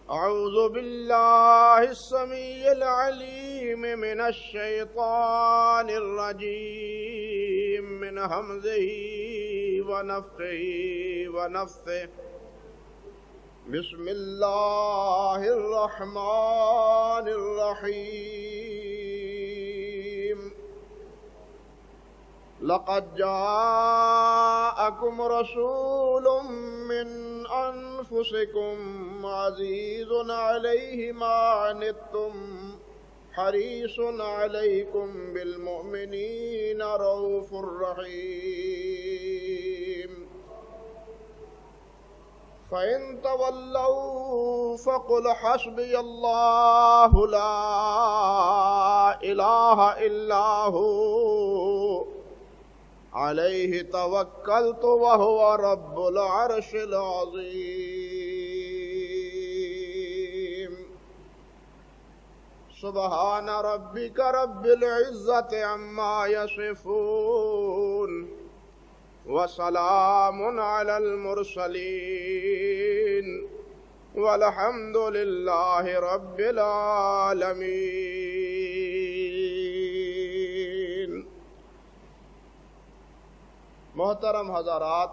أعوذ بالله السميع العليم من الشيطان الرجيم من همزه ونفخه ونفثه بسم الله الرحمن الرحيم لقد جاءكم رسول من أنفسكم عزيز عليه ما عنتم حريص عليكم بالمؤمنين رؤوف رحيم فإن تولوا فقل حسبي الله لا إله إلا هو عليه توكلت وهو رب العرش العظيم سبحان ربك رب العزة عما يصفون وسلام على المرسلين والحمد لله رب العالمين۔ محترم حضرات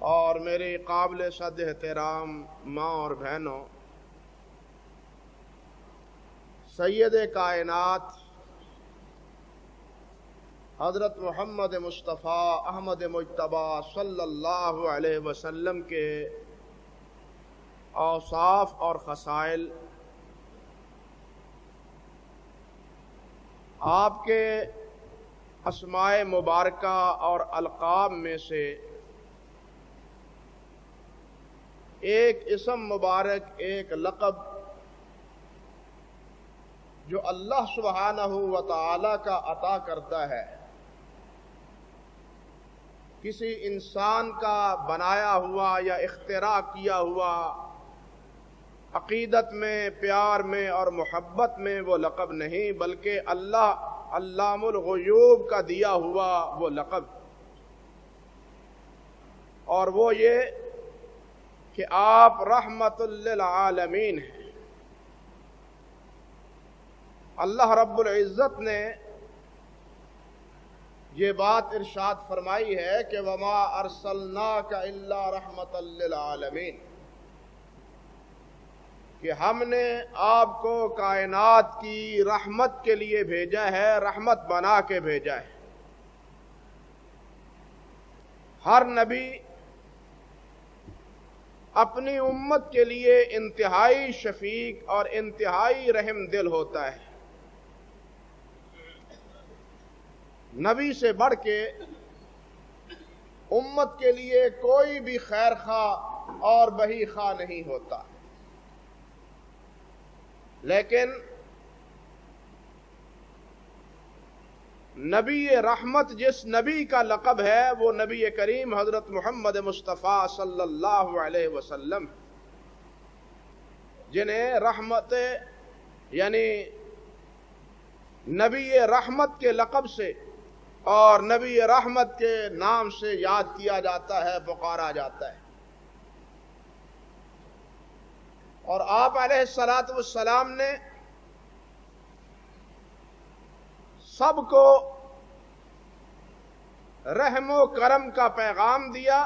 اور میری قابل صد احترام ماں اور بہنوں، سید کائنات حضرت محمد مصطفیٰ احمد مجتبیٰ صلی اللہ علیہ وسلم کے اوصاف اور خصائل، آپ کے اسماء مبارکہ اور القاب میں سے ایک اسم مبارک، ایک لقب جو اللہ سبحانہ و تعالی کا عطا کرتا ہے، کسی انسان کا بنایا ہوا یا اختراع کیا ہوا، عقیدت میں، پیار میں اور محبت میں وہ لقب نہیں، بلکہ اللہ علام الغیوب کا دیا ہوا وہ لقب، اور وہ یہ کہ آپ رحمت للعالمین ہیں۔ اللہ رب العزت نے یہ بات ارشاد فرمائی ہے کہ وَمَا أَرْسَلْنَاكَ إِلَّا رَحْمَةً لِّلْعَالَمِينَ، کہ ہم نے آپ کو کائنات کی رحمت کے لیے بھیجا ہے، رحمت بنا کے بھیجا ہے۔ ہر نبی اپنی امت کے لیے انتہائی شفیق اور انتہائی رحم دل ہوتا ہے۔ نبی سے بڑھ کے امت کے لیے کوئی بھی خیر خواہ اور بہی خواہ نہیں ہوتا، لیکن نبی رحمت جس نبی کا لقب ہے وہ نبی کریم حضرت محمد مصطفیٰ صلی اللہ علیہ وسلم، جنہیں رحمت یعنی نبی رحمت کے لقب سے اور نبی رحمت کے نام سے یاد کیا جاتا ہے، پکارا جاتا ہے۔ اور آپ علیہ الصلاۃ والسلام نے سب کو رحم و کرم کا پیغام دیا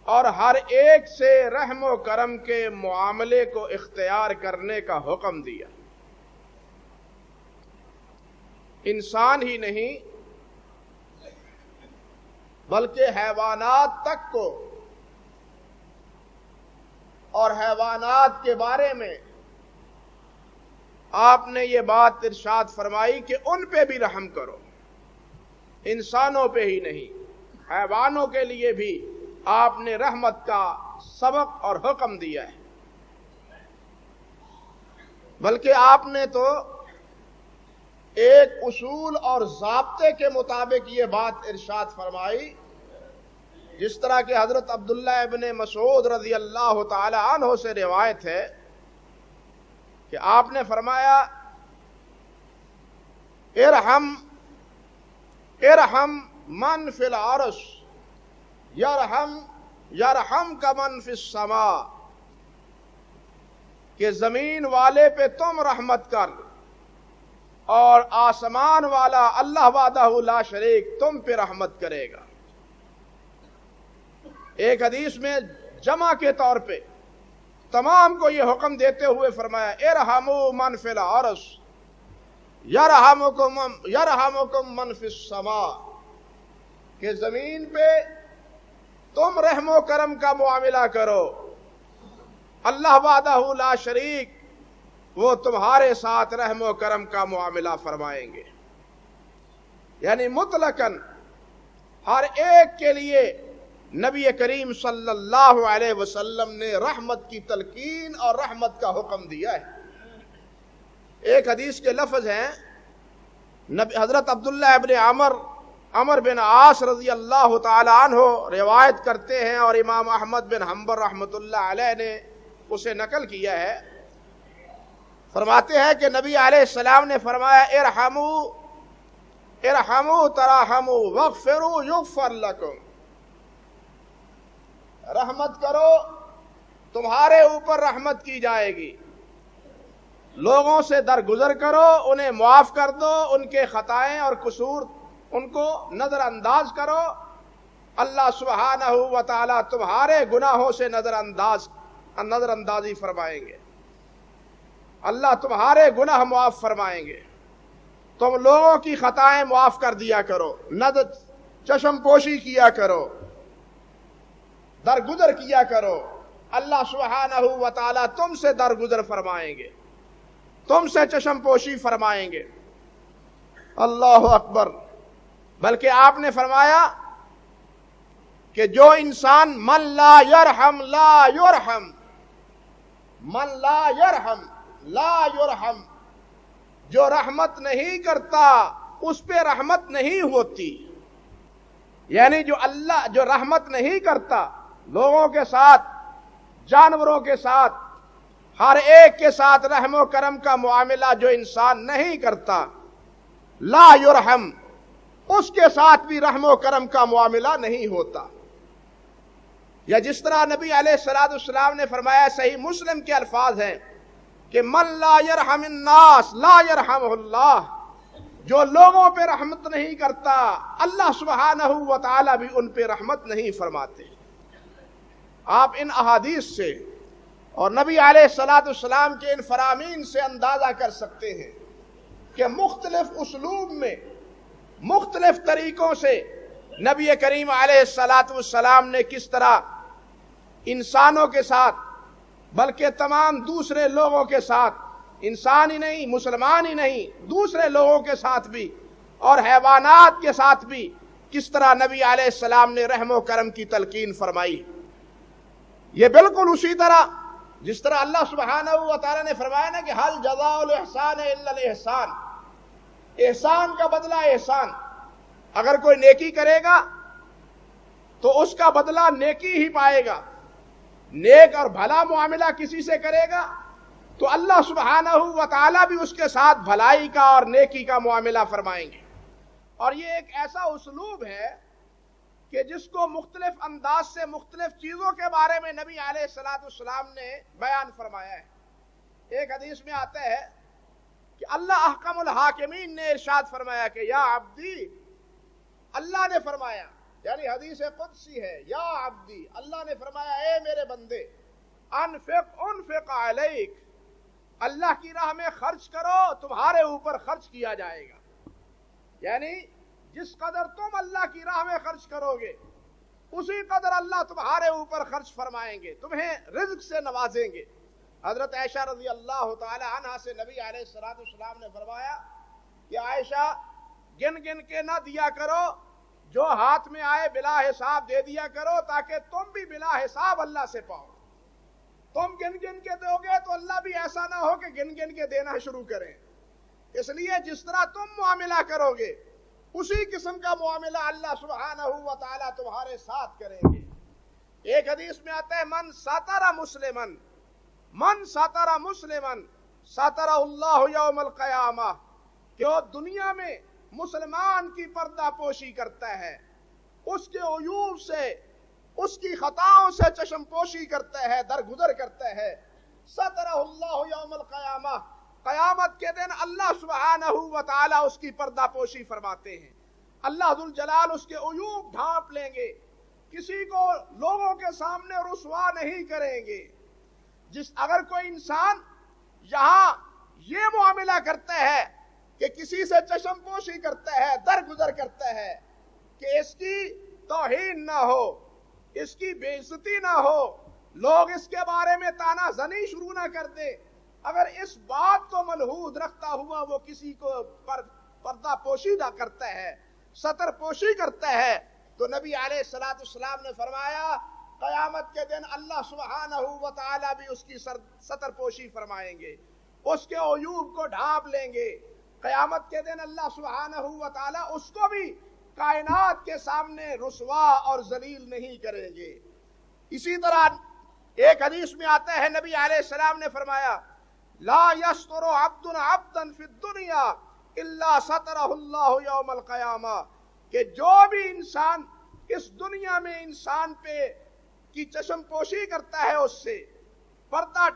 اور ہر ایک سے رحم و کرم کے معاملے کو اختیار کرنے کا حکم دیا۔ انسان ہی نہیں بلکہ حیوانات تک کو، اور حیوانات کے بارے میں آپ نے یہ بات ارشاد فرمائی کہ ان پہ بھی رحم کرو، انسانوں پہ ہی نہیں، حیوانوں کے لیے بھی آپ نے رحمت کا سبق اور حکم دیا ہے۔ بلکہ آپ نے تو ایک اصول اور ضابطے کے مطابق یہ بات ارشاد فرمائی، جس طرح کہ حضرت عبداللہ ابن مسعود رضی اللہ تعالی عنہ سے روایت ہے کہ آپ نے فرمایا ارحم من فی العرش یرحم کا من فی السماء، کہ زمین والے پہ تم رحمت کر اور آسمان والا اللہ وحدہ لا شریک تم پہ رحمت کرے گا۔ ایک حدیث میں جمع کے طور پہ تمام کو یہ حکم دیتے ہوئے فرمایا ارحموا من فی الارض یرحمکم من فی السماء، کہ زمین پہ تم رحم و کرم کا معاملہ کرو، اللہ وحدہ لا شریک وہ تمہارے ساتھ رحم و کرم کا معاملہ فرمائیں گے۔ یعنی مطلقاً ہر ایک کے لیے نبی کریم صلی اللہ علیہ وسلم نے رحمت کی تلقین اور رحمت کا حکم دیا ہے۔ ایک حدیث کے لفظ ہیں، حضرت عبداللہ ابن عمر بن عاص رضی اللہ تعالی عنہ روایت کرتے ہیں، اور امام احمد بن حنبل رحمۃ اللہ علیہ نے اسے نقل کیا ہے۔ فرماتے ہیں کہ نبی علیہ السلام نے فرمایا ارحموا تراحموا واغفروا یغفر لکم، رحمت کرو تمہارے اوپر رحمت کی جائے گی، لوگوں سے درگزر کرو انہیں معاف کر دو، ان کے خطائیں اور قصور ان کو نظر انداز کرو، اللہ سبحانہ و تعالی تمہارے گناہوں سے نظر اندازی فرمائیں گے، اللہ تمہارے گناہ معاف فرمائیں گے، تم لوگوں کی خطائیں معاف کر دیا کرو، چشم پوشی کیا کرو، درگزر کیا کرو، اللہ سبحانہ و تعالی تم سے درگزر فرمائیں گے، تم سے چشم پوشی فرمائیں گے۔ اللہ اکبر۔ بلکہ آپ نے فرمایا کہ جو انسان من لا یرحم لا یرحم، من لا یرحم لا یرحم، جو رحمت نہیں کرتا اس پہ رحمت نہیں ہوتی۔ یعنی جو رحمت نہیں کرتا لوگوں کے ساتھ، جانوروں کے ساتھ، ہر ایک کے ساتھ رحم و کرم کا معاملہ جو انسان نہیں کرتا، لا یرحم، اس کے ساتھ بھی رحم و کرم کا معاملہ نہیں ہوتا۔ یا جس طرح نبی علیہ السلام نے فرمایا، صحیح مسلم کے الفاظ ہیں کہ من لا یرحم الناس لا یرحمہ اللہ، جو لوگوں پہ رحمت نہیں کرتا اللہ سبحانہ و تعالی بھی ان پہ رحمت نہیں فرماتے۔ آپ ان احادیث سے اور نبی علیہ السلام کے ان فرامین سے اندازہ کر سکتے ہیں کہ مختلف اسلوب میں، مختلف طریقوں سے نبی کریم علیہ السلام نے کس طرح انسانوں کے ساتھ، بلکہ تمام دوسرے لوگوں کے ساتھ، انسان ہی نہیں، مسلمان ہی نہیں، دوسرے لوگوں کے ساتھ بھی اور حیوانات کے ساتھ بھی کس طرح نبی علیہ السلام نے رحم و کرم کی تلقین فرمائی۔ یہ بالکل اسی طرح جس طرح اللہ سبحانہ و تعالی نے فرمایا نا کہ حل جزاء الاحسان الا الاحسان، احسان کا بدلہ احسان۔ اگر کوئی نیکی کرے گا تو اس کا بدلہ نیکی ہی پائے گا، نیک اور بھلا معاملہ کسی سے کرے گا تو اللہ سبحانہ و تعالی بھی اس کے ساتھ بھلائی کا اور نیکی کا معاملہ فرمائیں گے۔ اور یہ ایک ایسا اسلوب ہے کہ جس کو مختلف انداز سے مختلف چیزوں کے بارے میں نبی علیہ السلام نے بیان فرمایا ہے۔ ایک حدیث میں آتا ہے کہ اللہ احکم الحاکمین نے ارشاد فرمایا کہ یا عبدی، اللہ نے فرمایا، یعنی حدیث قدسی ہے، یا عبدی، اللہ نے فرمایا اے میرے بندے، انفق علیک، اللہ کی راہ میں خرچ کرو، تمہارے اوپر خرچ کیا جائے گا۔ یعنی جس قدر تم اللہ کی راہ میں خرچ کرو گے اسی قدر اللہ تمہارے اوپر خرچ فرمائیں گے، تمہیں رزق سے نوازیں گے۔ حضرت عائشہ رضی اللہ تعالی عنہا سے نبی علیہ السلام نے فرمایا کہ عائشہ گن گن کے نہ دیا کرو، جو ہاتھ میں آئے بلا حساب دے دیا کرو تاکہ تم بھی بلا حساب اللہ سے پاؤ۔ تم گن گن کے دو گے تو اللہ بھی ایسا نہ ہو کہ گن گن کے دینا شروع کریں۔ اس لیے جس طرح تم معاملہ کرو گے اسی قسم کا معاملہ اللہ سبحانہ و تعالی تمہارے ساتھ کریں گے۔ ایک حدیث میں آتا ہے من ستر مسلمن ستر اللہ یوم القیامہ، کہ وہ دنیا میں مسلمان کی پردہ پوشی کرتا ہے، اس کے عیوب سے اس کی خطاؤں سے چشم پوشی کرتا ہے، درگزر کرتا ہے، سترہ اللہ یوم القیامہ، قیامت کے دن اللہ سبحانہ و تعالی اس کی پردہ پوشی فرماتے ہیں، اللہ ذوالجلال اس کے عیوب ڈھانپ لیں گے، کسی کو لوگوں کے سامنے رسوا نہیں کریں گے۔ اگر کوئی انسان یہاں یہ معاملہ کرتا ہے کہ کسی سے چشم پوشی کرتا ہے، درگزر کرتا ہے کہ اس کی توہین نہ ہو، اس کی بے عزتی نہ ہو، لوگ اس کے بارے میں طعنہ زنی شروع نہ کر دیں، اگر اس بات کو ملحوظ رکھتا ہوا وہ کسی کو پردہ پوشی نہ کرتا ہے، ستر پوشی کرتا ہے، تو نبی علیہ السلام نے فرمایا قیامت کے دن اللہ سبحانہ و تعالی بھی اس کی ستر پوشی فرمائیں گے، اس کے عیوب کو ڈھانپ لیں گے۔ قیامت کے دن اللہ سبحانہ و تعالی اس کو بھی کائنات کے سامنے رسوا اور ذلیل نہیں کریں گے۔ اسی طرح ایک حدیث میں آتا ہے نبی علیہ السلام نے فرمایا لا یستر عبد عبدا فی الدنیا الا سترہ اللہ یوم القیامہ، کہ جو بھی انسان اس دنیا میں انسان پہ کی چشم پوشی کرتا ہے، اس سے پردہ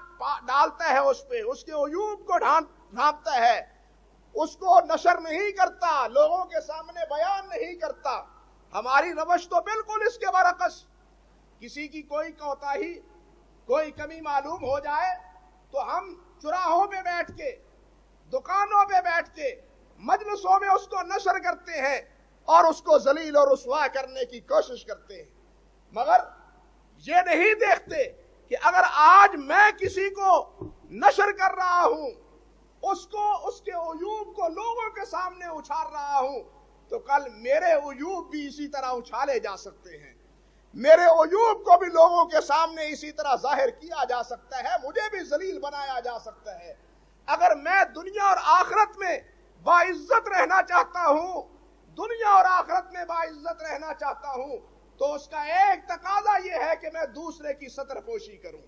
ڈالتا ہے، اس پہ اس کے عیوب کو ڈھانپتا ہے، اس کو نشر نہیں کرتا، لوگوں کے سامنے بیان نہیں کرتا۔ ہماری روش تو بالکل اس کے برعکس، کسی کی کوئی کوتاہی، کوئی کمی معلوم ہو جائے تو ہم چراہوں پہ بیٹھ کے، دکانوں پہ بیٹھ کے، مجلسوں میں اس کو نشر کرتے ہیں اور اس کو ذلیل اور رسوا کرنے کی کوشش کرتے ہیں، مگر یہ نہیں دیکھتے کہ اگر آج میں کسی کو نشر کر رہا ہوں، اس کے عیوب کو لوگوں کے سامنے اچھال رہا ہوں، تو کل میرے عیوب بھی اسی طرح اچھالے جا سکتے ہیں، میرے عیوب کو بھی لوگوں کے سامنے اسی طرح ظاہر کیا جا سکتا ہے، مجھے بھی ذلیل بنایا جا سکتا ہے۔ اگر میں دنیا اور آخرت میں باعزت رہنا چاہتا ہوں، دنیا اور آخرت میں باعزت رہنا چاہتا ہوں، تو اس کا ایک تقاضا یہ ہے کہ میں دوسرے کی ستر پوشی کروں،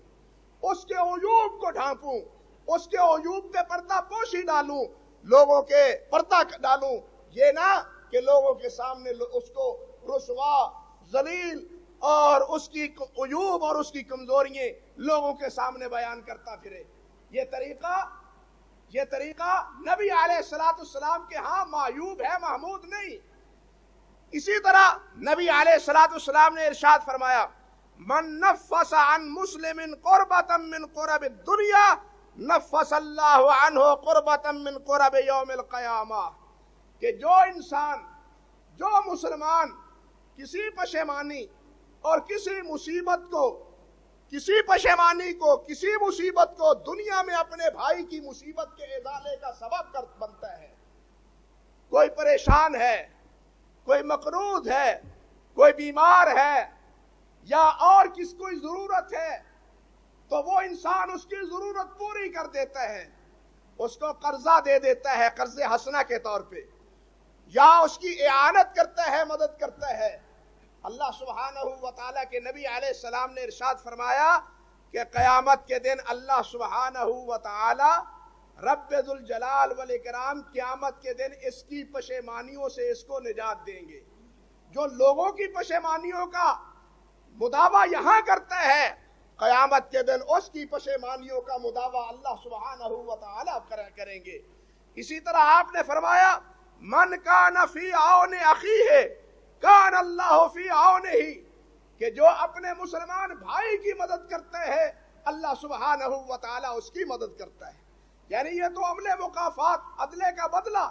اس کے عیوب کو ڈھانپوں، اس کے عیوب پہ پردہ پوشی ڈالوں، لوگوں کے پردہ ڈالوں، یہ نہ کہ لوگوں کے سامنے اس کو رسوا، ذلیل اور اس کی عیوب اور اس کی کمزوریاں لوگوں کے سامنے بیان کرتا پھرے۔ یہ طریقہ نبی علیہ السلام کے ہاں معیوب ہے، محمود نہیں۔ اسی طرح نبی علیہ السلام نے ارشاد فرمایا من نفس عن مسلم قربۃ من قرب الدنیا نفس اللہ عنہ قربۃ من قرب یوم القیامہ، کہ جو انسان، جو مسلمان کسی پشیمانی اور کسی مصیبت کو، کسی پشیمانی کو، کسی مصیبت کو دنیا میں اپنے بھائی کی مصیبت کے ازالے کا سبب بنتا ہے، کوئی پریشان ہے، کوئی مقروض ہے، کوئی بیمار ہے، یا اور کس کوئی ضرورت ہے، تو وہ انسان اس کی ضرورت پوری کر دیتا ہے، اس کو قرضہ دے دیتا ہے قرض حسنہ کے طور پہ، یا اس کی اعانت کرتا ہے، مدد کرتا ہے۔ اللہ سبحانہ و تعالیٰ کے نبی علیہ السلام نے ارشاد فرمایا کہ قیامت کے دن اللہ سبحانہ و تعالیٰ رب ذوالجلال والاکرام قیامت کے دن اس کی پشیمانیوں سے اس کو نجات دیں گے۔ جو لوگوں کی پشیمانیوں کا مداوع یہاں کرتا ہے، قیامت کے دن اس کی پشیمانیوں کا مداوع اللہ سبحانہ و تعالیٰ کریں گے۔ اسی طرح آپ نے فرمایا من کان فی عون اخیہ کان اللہ فی عونہ، کہ جو اپنے مسلمان بھائی کی مدد کرتا ہے اللہ سبحانہ و تعالیٰ اس کی مدد کرتا ہے۔ یعنی یہ تو عمل مکافات، عدلے کا بدلہ،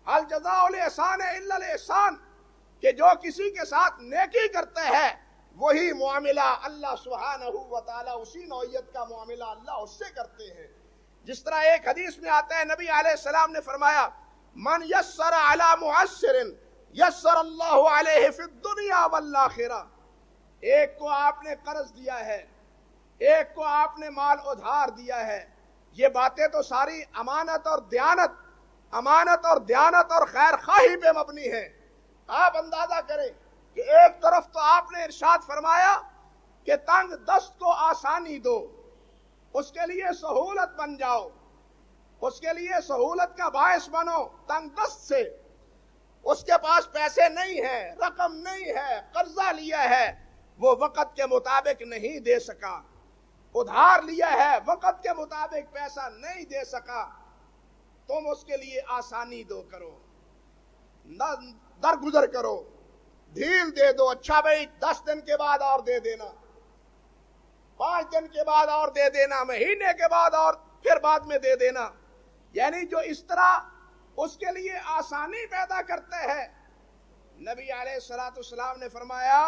هل جزاء الاحسان الا الاحسان، کہ جو کسی کے ساتھ نیکی کرتا ہے وہی معاملہ اللہ سبحانہ و تعالیٰ، اسی نوعیت کا معاملہ اللہ اس سے کرتے ہیں۔ جس طرح ایک حدیث میں آتا ہے نبی علیہ السلام نے فرمایا من یسر علی معسر یسر اللہ علیہ فی الدنیا والآخرہ، ایک کو آپ نے قرض دیا ہے، ایک کو آپ نے مال ادھار دیا ہے، یہ باتیں تو ساری امانت اور دیانت اور خیر خواہی پہ مبنی ہیں۔ آپ اندازہ کریں کہ ایک طرف تو آپ نے ارشاد فرمایا کہ تنگ دست کو آسانی دو، اس کے لیے سہولت بن جاؤ، اس کے لیے سہولت کا باعث بنو تنگ دست سے۔ اس کے پاس پیسے نہیں ہیں، رقم نہیں ہے، قرضہ لیا ہے، وہ وقت کے مطابق نہیں دے سکا، ادھار لیا ہے وقت کے مطابق پیسہ نہیں دے سکا، تم اس کے لیے آسانی دو کرو، درگزر کرو، ڈھیل دے دو، اچھا بھائی 10 دن کے بعد اور دے دینا، 5 دن کے بعد اور دے دینا، مہینے کے بعد اور پھر بعد میں دے دینا۔ یعنی جو اس طرح اس کے لیے آسانی پیدا کرتے ہیں، نبی علیہ الصلوۃ والسلام نے فرمایا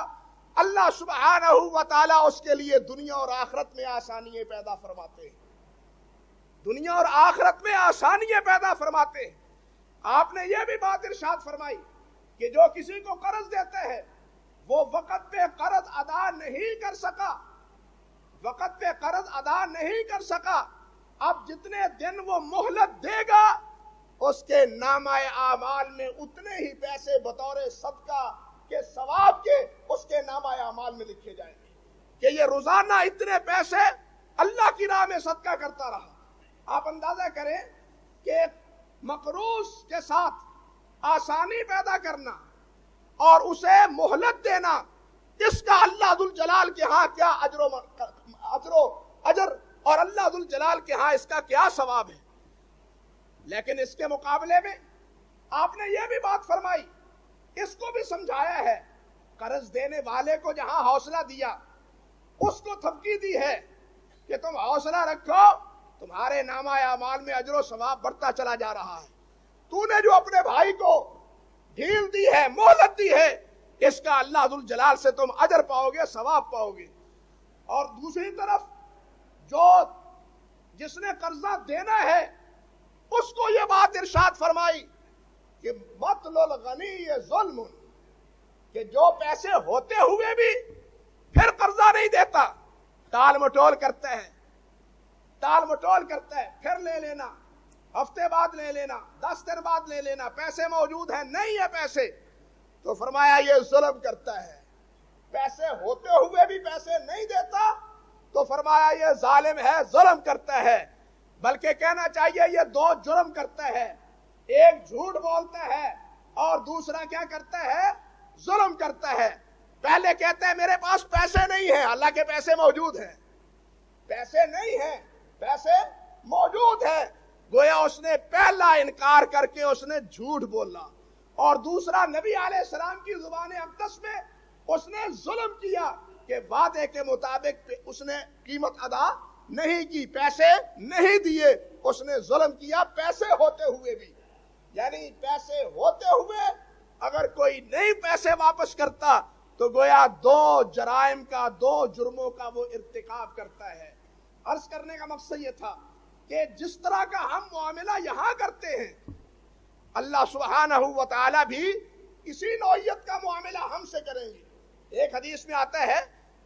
اللہ سبحانہ و تعالی اس کے لیے دنیا اور آخرت میں آسانیاں پیدا فرماتے ہیں، دنیا اور آخرت میں آسانیاں پیدا فرماتے ہیں۔ آپ نے یہ بھی بات ارشاد فرمائی کہ جو کسی کو قرض دیتے ہیں وہ وقت پہ قرض ادا نہیں کر سکا، وقت پہ قرض ادا نہیں کر سکا، اب جتنے دن وہ مہلت دے گا اس کے نامہ اعمال میں اتنے ہی پیسے بطور صدقہ کے ثواب کے اس کے نامہ اعمال میں لکھے جائیں گے کہ یہ روزانہ اتنے پیسے اللہ کی راہ میں صدقہ کرتا رہا۔ آپ اندازہ کریں کہ مقروض کے ساتھ آسانی پیدا کرنا اور اسے مہلت دینا، اس کا اللہ ذوالجلال کے ہاں کیا اجر اور اللہ ذوالجلال کے ہاں اس کا کیا ثواب ہے۔ لیکن اس کے مقابلے میں آپ نے یہ بھی بات فرمائی، اس کو بھی سمجھایا ہے، قرض دینے والے کو جہاں حوصلہ دیا اس کو دھمکی دی ہے کہ تم حوصلہ رکھو، تمہارے نامہ اعمال میں اجر و ثواب بڑھتا چلا جا رہا ہے۔ تو نے جو اپنے بھائی کو ڈھیل دی ہے، مہلت دی ہے، اس کا اللہ ذوالجلال سے تم اجر پاؤ گے، ثواب پاؤ گے۔ اور دوسری طرف جس نے قرضہ دینا ہے اس کو یہ بات ارشاد فرمائی کہ مطل الغنی ظلم، کہ جو پیسے ہوتے ہوئے بھی پھر قرضہ نہیں دیتا، ٹال مٹول کرتا ہے، ٹال مٹول کرتا ہے، پھر لے لینا، ہفتے بعد لے لینا، 10 دن بعد لے لینا، پیسے موجود ہیں نہیں ہے پیسے، تو فرمایا یہ ظلم کرتا ہے۔ پیسے ہوتے ہوئے بھی پیسے نہیں دیتا تو فرمایا یہ ظالم ہے، ظلم کرتا ہے۔ بلکہ کہنا چاہیے یہ 2 جرم کرتا ہے، ایک جھوٹ بولتا ہے اور دوسرا کیا کرتا ہے، ظلم کرتا ہے۔ پہلے کہتا ہے میرے پاس پیسے نہیں ہیں، اللہ کے پیسے موجود ہیں، پیسے نہیں ہیں، پیسے موجود ہیں، گویا اس نے پہلا انکار کر کے اس نے جھوٹ بولا، اور دوسرا نبی علیہ السلام کی زبان اقدس میں اس نے ظلم کیا کہ وعدے کے مطابق اس نے قیمت ادا نہیں کی، پیسے نہیں دیے، اس نے ظلم کیا پیسے ہوتے ہوئے بھی۔ یعنی پیسے ہوتے ہوئے اگر کوئی نہیں پیسے واپس کرتا تو گویا 2 جرائم کا، 2 جرموں کا وہ ارتکاب کرتا ہے۔ عرض کرنے کا مقصد یہ تھا کہ جس طرح کا ہم معاملہ یہاں کرتے ہیں، اللہ سبحانہ و تعالی بھی اسی نوعیت کا معاملہ ہم سے کریں گے۔ ایک حدیث میں آتا ہے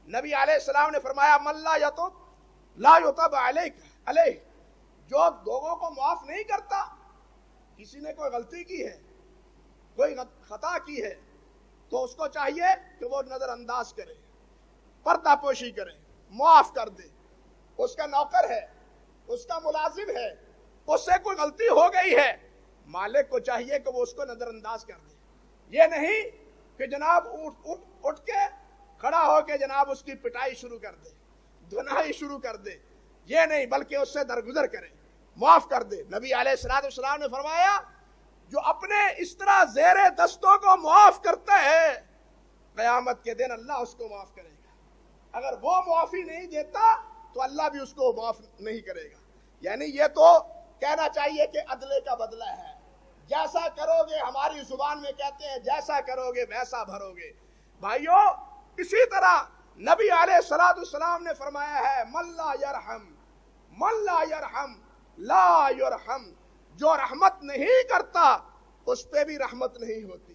نبی علیہ السلام نے فرمایا من لا یتوب لا یتب علیہ، جو لوگوں کو معاف نہیں کرتا، کسی نے کوئی غلطی کی ہے، کوئی خطا کی ہے، تو اس کو چاہیے کہ وہ نظر انداز کرے، پردہ پوشی کرے، معاف کر دے۔ اس کا نوکر ہے، اس کا ملازم ہے، اس سے کوئی غلطی ہو گئی ہے، مالک کو چاہیے کہ وہ اس کو نظر انداز کر دے۔ یہ نہیں کہ جناب اٹھ کے کھڑا ہو کے جناب اس کی پٹائی شروع کر دے، دھنائی شروع کر دے، یہ نہیں، بلکہ اس سے درگزر کرے، معاف کر دے۔ نبی علیہ الصلوۃ والسلام نے فرمایا جو اپنے اس طرح زیر دستوں کو معاف کرتا ہے قیامت کے دن اللہ اس کو معاف کرے گا، اگر وہ معافی نہیں دیتا تو اللہ بھی اس کو معاف نہیں کرے گا۔ یعنی یہ تو کہنا چاہیے کہ عدلے کا بدلہ ہے، جیسا کرو گے، ہماری زبان میں کہتے ہیں جیسا کرو گے ویسا بھرو گے۔ بھائیو اسی طرح نبی علیہ الصلوۃ والسلام نے فرمایا ہے من لا یرحم لا یرحم، جو رحمت نہیں کرتا اس پہ بھی رحمت نہیں ہوتی۔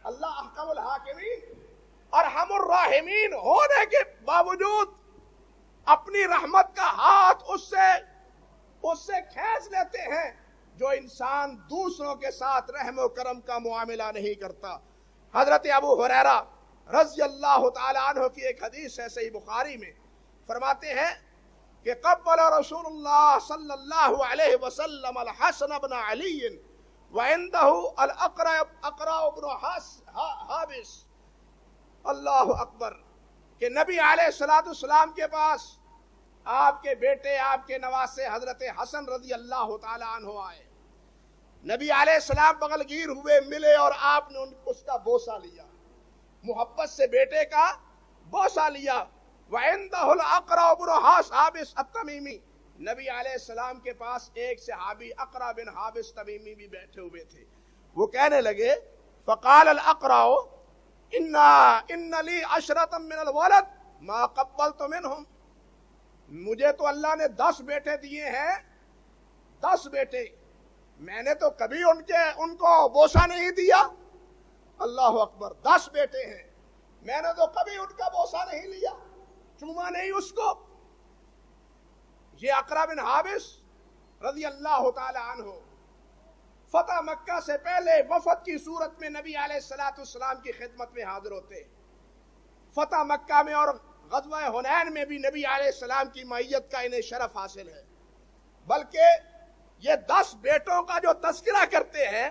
اللہ احکم الحاکمین ارحم الراحمین ہونے کے باوجود اپنی رحمت کا ہاتھ اس سے کھینچ لیتے ہیں جو انسان دوسروں کے ساتھ رحم و کرم کا معاملہ نہیں کرتا۔ حضرت ابو ہریرہ رضی اللہ تعالی عنہ کی ایک حدیث ہے صحیح بخاری میں، فرماتے ہیں کہ قبل رسول اللہ صلی اللہ علیہ وسلم الحسن بن علی وعنده الاقرع بن حابس، اللہ اکبر، کہ نبی علیہ السلام کے پاس آپ کے بیٹے آپ کے نواسے حضرت حسن رضی اللہ تعالی عنہ آئے. نبی علیہ السلام بغل گیر ہوئے, ملے اور آپ نے اس کا بوسہ لیا, محبت سے بیٹے کا بوسہ لیا. وَعِنْدَهُ الْأَقْرَعُ بْنُ حَابِسَ التَّمِیمی, نبی علیہ السلام کے پاس ایک صحابی اقرع بن حابس تمیمی بھی بیٹھے ہوئے تھے. وہ کہنے لگے فقال الاقرع ان لی عشرۃ من الولد ما قبلت منہم, مجھے تو اللہ نے 10 بیٹے دیے ہیں, 10 بیٹے, میں نے تو کبھی ان کو بوسہ نہیں دیا. اللہ اکبر, 10 بیٹے ہیں, میں نے تو کبھی ان کا بوسہ نہیں لیا, چوما نہیں اس کو. یہ اقرع بن حابس رضی اللہ تعالی عنہ فتح مکہ سے پہلے وفد کی صورت میں نبی علیہ السلام کی خدمت میں حاضر ہوتے. فتح مکہ میں اور غزوہ حنین میں بھی نبی علیہ السلام کی معیت کا انہیں شرف حاصل ہے. بلکہ یہ 10 بیٹوں کا جو تذکرہ کرتے ہیں,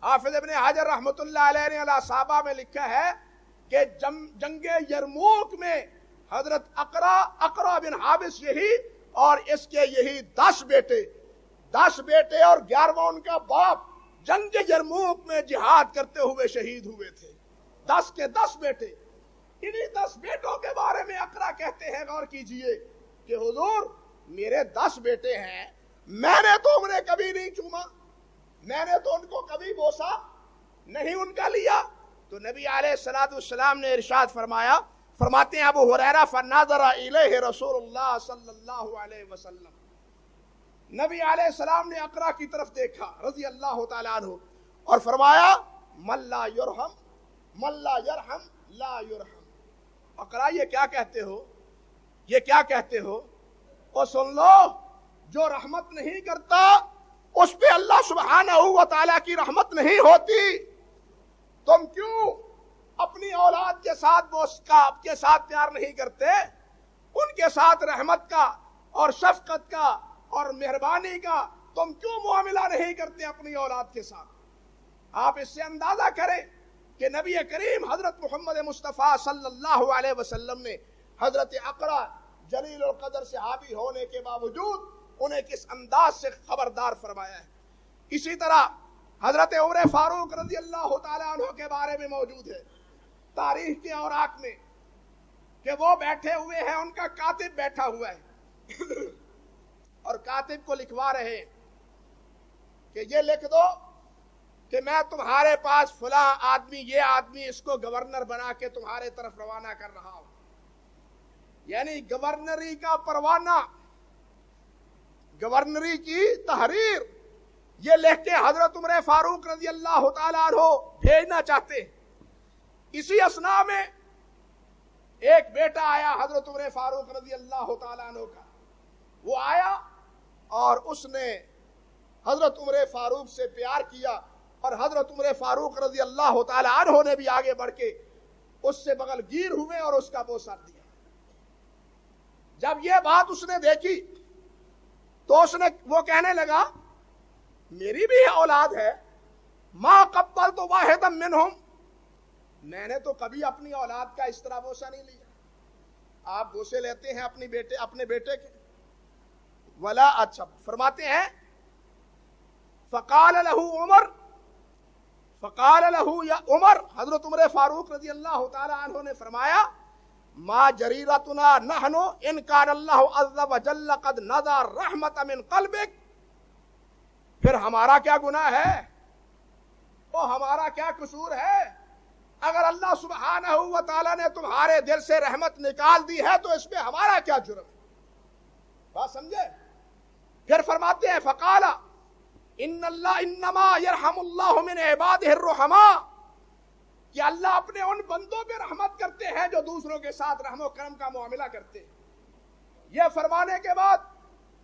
حافظ ابن حجر رحمۃ اللہ علیہ نے الاصابہ میں لکھا ہے کہ جنگ یرموک میں حضرت اقرع بن حابس یہی اور اس کے یہی 10 بیٹے اور 11واں ان کا باپ جنگ یرموک میں جہاد کرتے ہوئے شہید ہوئے تھے. 10 کے 10 بیٹے. انہی 10 بیٹوں کے بارے میں اقرع کہتے ہیں, غور کیجئے کہ حضور میرے 10 بیٹے ہیں, میں نے تو انہیں کبھی نہیں چوما, میں نے تو ان کو کبھی بوسا نہیں ان کا لیا. تو نبی علیہ السلام نے ارشاد فرماتے ہیں ابو ہریرہ فناظر الیہ رسول اللہ صلی اللہ علیہ وسلم, نبی علیہ السلام نے اقرع کی طرف دیکھا رضی اللہ تعالی عنہ اور فرمایا من لا یرحم لا یرحم. اقرع یہ کیا کہتے ہو, اور سن لو, جو رحمت نہیں کرتا اس پہ اللہ سبحانہ و تعالی کی رحمت نہیں ہوتی. تم کیوں اپنی اولاد کے ساتھ پیار نہیں کرتے, ان کے ساتھ رحمت کا اور شفقت کا اور مہربانی کا تم کیوں معاملہ نہیں کرتے اپنی اولاد کے ساتھ؟ آپ اس سے اندازہ کریں کہ نبی کریم حضرت محمد مصطفیٰ صلی اللہ علیہ وسلم نے حضرت اقرع جلیل القدر صحابی ہونے کے باوجود انہیں کس انداز سے خبردار فرمایا ہے. اسی طرح حضرت عمر فاروق رضی اللہ تعالیٰ عنہ کے بارے میں موجود ہے تاریخ کے اوراق میں کہ وہ بیٹھے ہوئے ہیں, ان کا کاتب بیٹھا ہوا ہے اور کاتب کو لکھوا رہے ہیں کہ یہ لکھ دو کہ میں تمہارے پاس فلاں آدمی, یہ آدمی, اس کو گورنر بنا کے تمہارے طرف روانہ کر رہا ہوں. یعنی گورنری کا پروانہ, گورنری کی تحریر یہ لکھ کے حضرت عمر فاروق رضی اللہ تعالیٰ عنہ بھیجنا چاہتے ہیں. اسی اثناء میں ایک بیٹا آیا حضرت عمر فاروق رضی اللہ تعالیٰ عنہ کا, وہ آیا اور اس نے حضرت عمر فاروق سے پیار کیا اور حضرت عمر فاروق رضی اللہ تعالیٰ عنہ نے بھی آگے بڑھ کے اس سے بغل گیر ہوئے اور اس کا بوسہ دیا. جب یہ بات اس نے دیکھی تو وہ کہنے لگا میری بھی اولاد ہے, ما قبلت واحدا منہم, میں نے تو کبھی اپنی اولاد کا اس طرح بوسہ نہیں لیا. آپ بوسے لیتے ہیں اپنے بیٹے کے ولا. اچھا فرماتے ہیں فقال له یا عمر, حضرت عمر فاروق رضی اللہ تعالی عنہ نے فرمایا ما جریرتنا نحن ان کان اللہ عز وجل قد نظر رحمت من قلبک. پھر ہمارا کیا گناہ ہے, وہ ہمارا کیا قصور ہے؟ اگر اللہ سبحانہ و تعالی نے تمہارے دل سے رحمت نکال دی ہے تو اس میں ہمارا کیا جرم ہے؟ بات سمجھے؟ پھر فرماتے ہیں فقال انما یرحم اللہ من عبادہ الرحماء, کہ اللہ اپنے ان بندوں پہ رحمت کرتے ہیں جو دوسروں کے ساتھ رحم و کرم کا معاملہ کرتے ہیں. یہ فرمانے کے بعد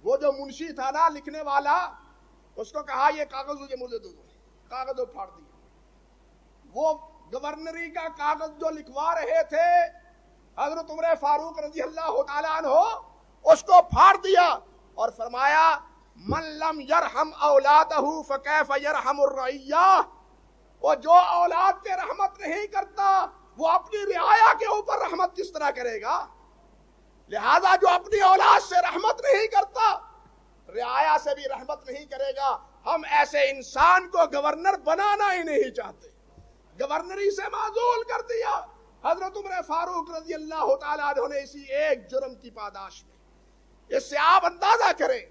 وہ جو منشی تھا نا, لکھنے والا, اس کو کہا یہ کاغذ مجھے دو, کاغذ پھاڑ دیا. وہ گورنری کا کاغذ جو لکھوا رہے تھے حضرت عمر فاروق رضی اللہ تعالیٰ عنہ, اس کو پھاڑ دیا اور فرمایا من لم یرحم اولادہ فکیف یرحم الرعیہ. وہ جو اولاد پہ رحمت نہیں کرتا وہ اپنی رعایا کے اوپر رحمت رحمت کس طرح کرے گا؟ لہذا جو اپنی اولاد سے رحمت نہیں کرتا رعایا سے بھی رحمت نہیں کرے گا۔ ہم ایسے انسان کو گورنر بنانا ہی نہیں چاہتے، گورنری سے معزول کر دیا۔ حضرت عمر فاروق رضی اللہ تعالیٰ عنہ نے اسی ایک جرم کی پاداش میں، اس سے آپ اندازہ کریں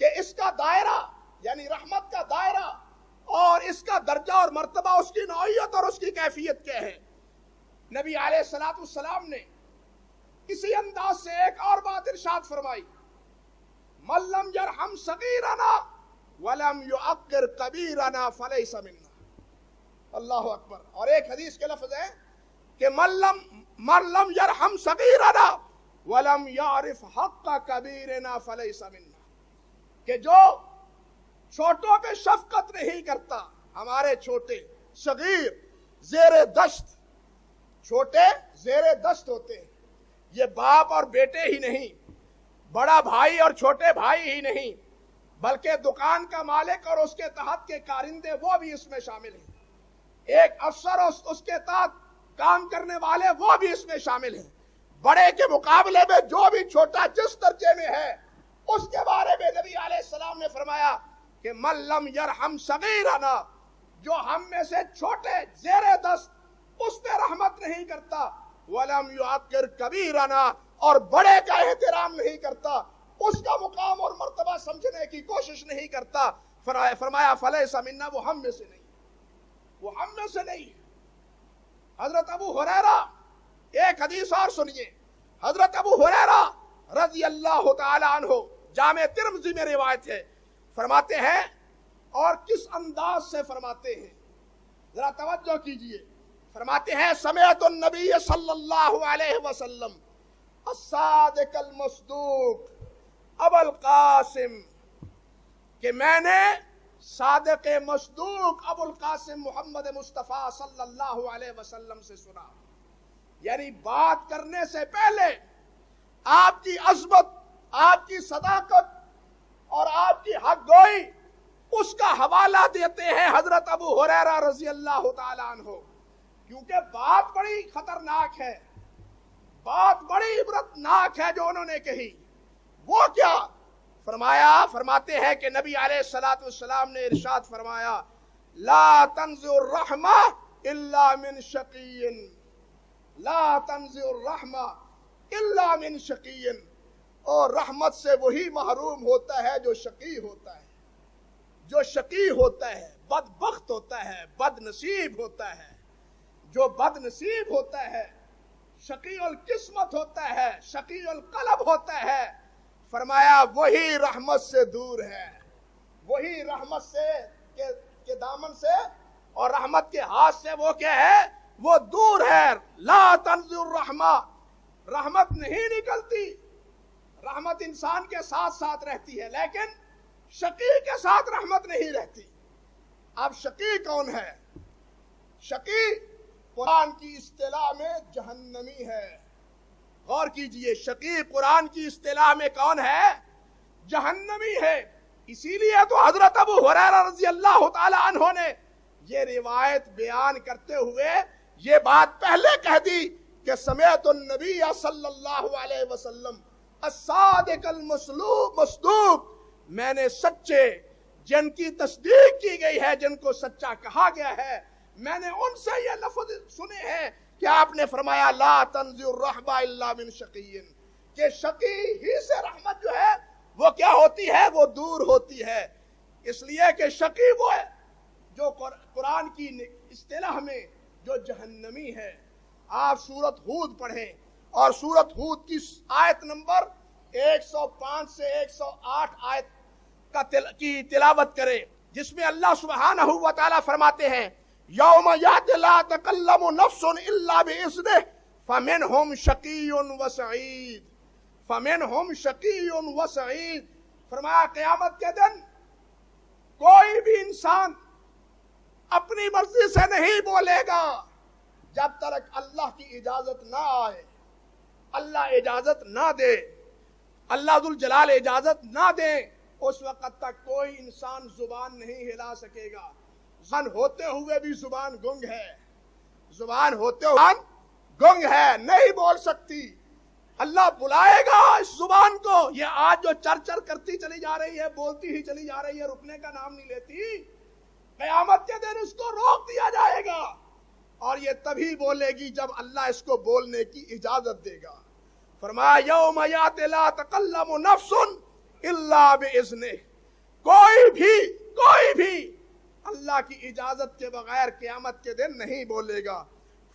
کہ اس کا دائرہ یعنی رحمت کا دائرہ اور اس کا درجہ اور مرتبہ، اس کی نوعیت اور اس کی کیفیت کیا ہے۔ نبی علیہ الصلوۃ والسلام نے اسی انداز سے ایک اور بات ارشاد فرمائی، من لم یرحم صغیرنا ولم یعقر کبیرنا فلیس منا۔ اللہ اکبر۔ اور ایک حدیث کے لفظ ہے کہ من لم یرحم صغیرنا ولم یعرف حق کبیرنا فلیس منا، کہ جو چھوٹوں پہ شفقت نہیں کرتا، ہمارے چھوٹے صغیر زیر دشت، چھوٹے زیر دشت ہوتے ہیں، یہ باپ اور بیٹے ہی نہیں، بڑا بھائی اور چھوٹے بھائی ہی نہیں، بلکہ دکان کا مالک اور اس کے تحت کے کارندے وہ بھی اس میں شامل ہیں، ایک افسر اور اس کے تحت کام کرنے والے وہ بھی اس میں شامل ہیں۔ بڑے کے مقابلے میں جو بھی چھوٹا جس درجے میں ہے اس کے بارے میں نبی علیہ السلام نے فرمایا کہ من لم یرحم صغیرنا، جو ہم میں سے چھوٹے زیر دست اس پہ رحمت نہیں کرتا، ولم یعقر کبیرنا، اور بڑے کا احترام نہیں کرتا، اس کا مقام اور مرتبہ سمجھنے کی کوشش نہیں کرتا، فرمایا فلیس منا، وہ ہم میں سے نہیں، وہ ہم میں سے نہیں۔ حضرت ابو ہریرہ، ایک حدیث اور سنیے، حضرت ابو ہریرہ رضی اللہ تعالی عنہ، جامع ترمذی میں روایت ہے، فرماتے ہیں، اور کس انداز سے فرماتے ہیں، ذرا توجہ کیجئے، فرماتے ہیں سمعت النبی صلی اللہ علیہ وسلم الصادق المصدوق ابو القاسم، کہ میں نے صادق مصدوق ابو القاسم محمد مصطفیٰ صلی اللہ علیہ وسلم سے سنا، یعنی بات کرنے سے پہلے آپ کی عظمت، آپ کی صداقت اور آپ کی حق گوئی اس کا حوالہ دیتے ہیں حضرت ابو ہریرہ رضی اللہ تعالیٰ عنہ، کیونکہ بات بڑی خطرناک ہے، بات بڑی عبرتناک ہے جو انہوں نے کہی۔ وہ کیا فرماتے ہیں کہ نبی علیہ الصلوۃ والسلام نے ارشاد فرمایا، لا تنزع الرحمہ الا من شقی، لا تنزع الرحمہ الا من شقی، اور رحمت سے وہی محروم ہوتا ہے جو شقی ہوتا ہے، جو شقی ہوتا ہے، بدبخت ہوتا ہے، بد نصیب ہوتا ہے، جو بد نصیب ہوتا ہے، شقی القسمت ہوتا ہے، شقی القلب ہوتا ہے، فرمایا وہی رحمت سے دور ہے، وہی رحمت سے کے دامن سے اور رحمت کے ہاتھ سے وہ کیا ہے، وہ دور ہے۔ لا تنزع الرحمہ، رحمت نہیں نکلتی، رحمت انسان کے ساتھ ساتھ رہتی ہے، لیکن شقی کے ساتھ رحمت نہیں رہتی۔ اب شقی کون ہے؟ شقی قرآن کی اصطلاح میں جہنمی ہے۔ غور کیجئے، شقی قرآن کی اصطلاح میں کون ہے؟ جہنمی ہے۔ اسی لیے تو حضرت ابو ہریرہ رضی اللہ تعالی عنہ نے یہ روایت بیان کرتے ہوئے یہ بات پہلے کہہ دی کہ سمعت النبی صلی اللہ علیہ وسلم الصادق المصدوق، میں نے سچے جن کی تصدیق کی گئی ہے، جن کو سچا کہا گیا ہے، میں نے ان سے یہ لفظ سنے ہیں کہ آپ نے فرمایا لا تنزع الرحمہ الا من شقی، کہ شقی ہی سے رحمت جو ہے وہ کیا ہوتی ہے، وہ دور ہوتی ہے۔ اس لیے کہ شقی وہ ہے جو قرآن کی اصطلاح میں جو جہنمی ہے۔ آپ سورت ہود پڑھیں اور سورت ہود کی آیت نمبر 105 سے 108 آیت کی تلاوت کریں، جس میں اللہ سبحانہ و تعالیٰ فرماتے ہیں یوم یأتی لا تکلم نفس الا بإذنہ فمنہم شقی وسعید، فمنہم شقی وسعید، فرمایا قیامت کے دن کوئی بھی انسان اپنی مرضی سے نہیں بولے گا جب تک اللہ کی اجازت نہ آئے، اللہ اجازت نہ دے، اللہ ذوالجلال اجازت نہ دے، اس وقت تک کوئی انسان زبان نہیں ہلا سکے گا۔ زبان ہوتے ہوئے بھی زبان گنگ ہے، زبان ہوتے ہوئے گنگ ہے، نہیں بول سکتی، اللہ بلائے گا اس زبان کو۔ یہ آج جو چر کرتی چلی جا رہی ہے، بولتی ہی چلی جا رہی ہے، رکنے کا نام نہیں لیتی، قیامت کے دن اس کو روک دیا جائے گا، اور یہ تبھی بولے گی جب اللہ اس کو بولنے کی اجازت دے گا۔ فرمایا یوم یات لا تکلم نفس الا باذنہ، کوئی بھی اللہ کی اجازت کے بغیر قیامت کے دن نہیں بولے گا۔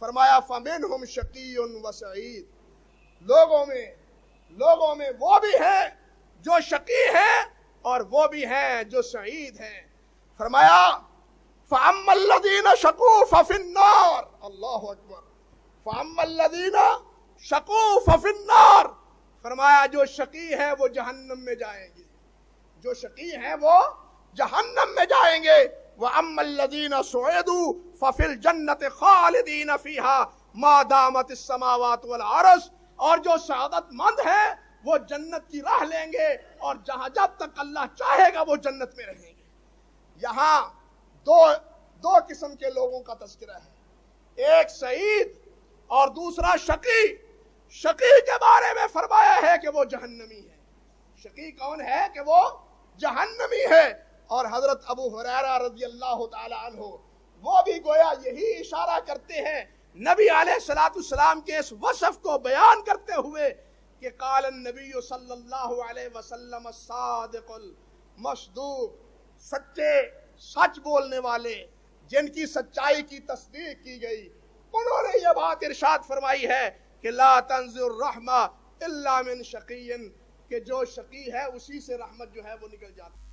فرمایا فمنہم شقی و سعید، لوگوں میں وہ بھی ہیں جو شقی ہیں اور وہ بھی ہیں جو سعید ہیں۔ فرمایا فَأَمَّا الَّذِينَ شَقُوا فَفِي النَّارِ، اللہ اکبر، فَأَمَّا الَّذِينَ شَقُوا فَفِي النَّارِ، فرمایا جو شقی ہے وہ جہنم میں جائیں گے، جو شقی ہیں وہ جہنم میں جائیں گے۔ وَأَمَّا الَّذِينَ سُعِدُوا فَفِي الْجَنَّةِ خَالِدِينَ فِيهَا مَا دَامَتِ السَّمَاوَاتُ وَالْأَرْضُ، اور جو سعادت مند ہیں وہ جنت کی راہ لیں گے، اور جب تک اللہ چاہے گا وہ جنت میں رہیں گے۔ یہاں دو قسم کے لوگوں کا تذکرہ ہے، ایک سعید اور دوسرا شقی۔ شقی کے بارے میں فرمایا ہے کہ وہ جہنمی ہے۔ شقی کون ہے؟ کہ وہ جہنمی ہے۔ اور حضرت ابو ہریرہ رضی اللہ تعالی عنہ وہ بھی گویا یہی اشارہ کرتے ہیں نبی علیہ السلام کے اس وصف کو بیان کرتے ہوئے کہ قال النبی صلی اللہ علیہ وسلم الصادق المصدوق، سچے سچ بولنے والے جن کی سچائی کی تصدیق کی گئی، انہوں نے یہ بات ارشاد فرمائی ہے کہ لا تنزل الرحمہ الا من شقی، کہ جو شقی ہے اسی سے رحمت جو ہے وہ نکل جاتی ہے۔